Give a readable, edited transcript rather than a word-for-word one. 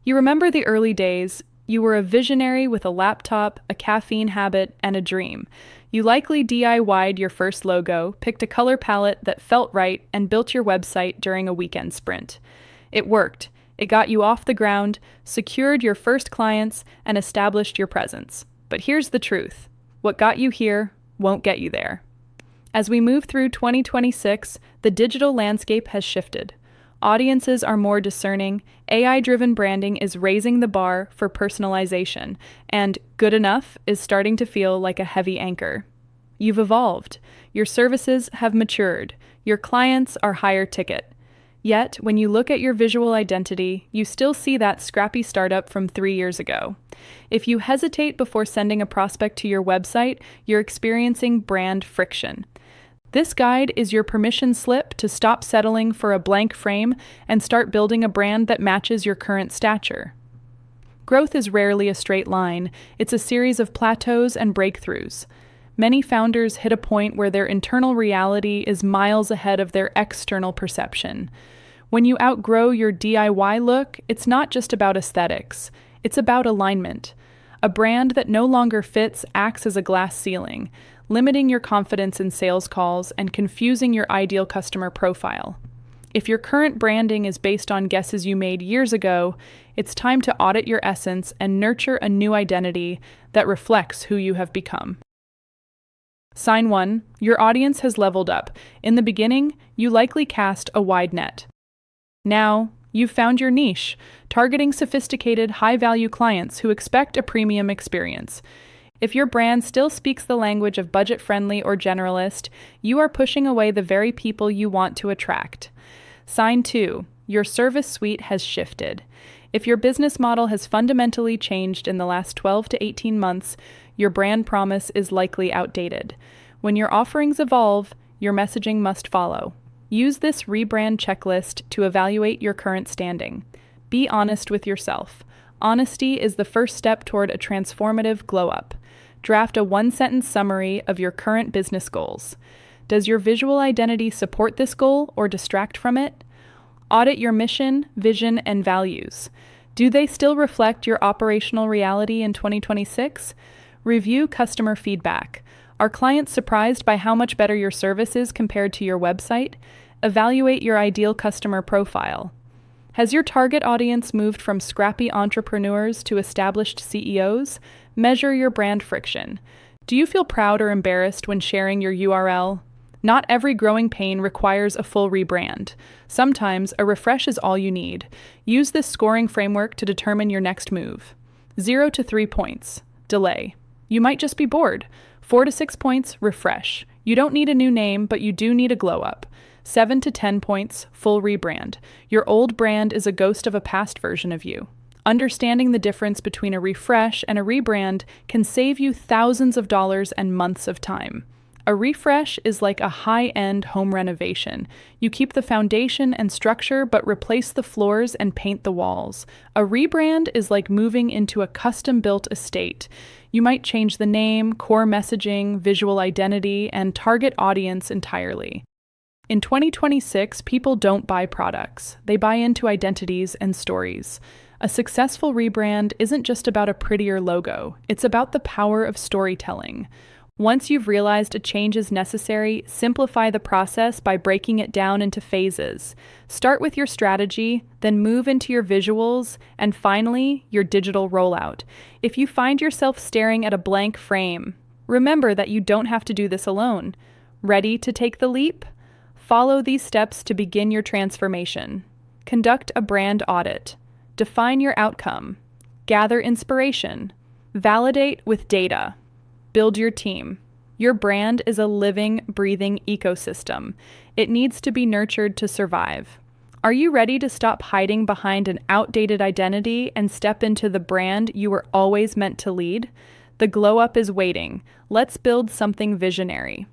You remember the early days. You were a visionary with a laptop, a caffeine habit, and a dream. You likely DIY'd your first logo, picked a color palette that felt right, and built your website during a weekend sprint. It worked. It got you off the ground, secured your first clients, and established your presence. But here's the truth. What got you here won't get you there. As we move through 2026, the digital landscape has shifted. Audiences are more discerning, AI-driven branding is raising the bar for personalization, and good enough is starting to feel like a heavy anchor. You've evolved. Your services have matured. Your clients are higher ticket. Yet, when you look at your visual identity, you still see that scrappy startup from 3 years ago. If you hesitate before sending a prospect to your website, you're experiencing brand friction. This guide is your permission slip to stop settling for a blank frame and start building a brand that matches your current stature. Growth is rarely a straight line. It's a series of plateaus and breakthroughs. Many founders hit a point where their internal reality is miles ahead of their external perception. When you outgrow your DIY look, it's not just about aesthetics. It's about alignment. A brand that no longer fits acts as a glass ceiling, limiting your confidence in sales calls and confusing your ideal customer profile. If your current branding is based on guesses you made years ago, it's time to audit your essence and nurture a new identity that reflects who you have become. Sign 1. Your audience has leveled up. In the beginning, you likely cast a wide net. Now, you've found your niche, targeting sophisticated, high-value clients who expect a premium experience. If your brand still speaks the language of budget-friendly or generalist, you are pushing away the very people you want to attract. Sign 2. Your service suite has shifted. If your business model has fundamentally changed in the last 12 to 18 months, your brand promise is likely outdated. When your offerings evolve, your messaging must follow. Use this rebrand checklist to evaluate your current standing. Be honest with yourself. Honesty is the first step toward a transformative glow-up. Draft a one-sentence summary of your current business goals. Does your visual identity support this goal or distract from it? Audit your mission, vision, and values. Do they still reflect your operational reality in 2026? Review customer feedback. Are clients surprised by how much better your service is compared to your website? Evaluate your ideal customer profile. Has your target audience moved from scrappy entrepreneurs to established CEOs? Measure your brand friction. Do you feel proud or embarrassed when sharing your URL? Not every growing pain requires a full rebrand. Sometimes a refresh is all you need. Use this scoring framework to determine your next move. 0 to 3 points. Delay. You might just be bored. 4 to 6 points. Refresh. You don't need a new name, but you do need a glow up. 7 to 10 points. Full rebrand. Your old brand is a ghost of a past version of you. Understanding the difference between a refresh and a rebrand can save you thousands of dollars and months of time. A refresh is like a high-end home renovation. You keep the foundation and structure, but replace the floors and paint the walls. A rebrand is like moving into a custom-built estate. You might change the name, core messaging, visual identity, and target audience entirely. In 2026, people don't buy products. They buy into identities and stories. A successful rebrand isn't just about a prettier logo. It's about the power of storytelling. Once you've realized a change is necessary, simplify the process by breaking it down into phases. Start with your strategy, then move into your visuals, and finally, your digital rollout. If you find yourself staring at a blank frame, remember that you don't have to do this alone. Ready to take the leap? Follow these steps to begin your transformation. Conduct a brand audit. Define your outcome. Gather inspiration. Validate with data. Build your team. Your brand is a living, breathing ecosystem. It needs to be nurtured to survive. Are you ready to stop hiding behind an outdated identity and step into the brand you were always meant to lead? The glow up is waiting. Let's build something visionary.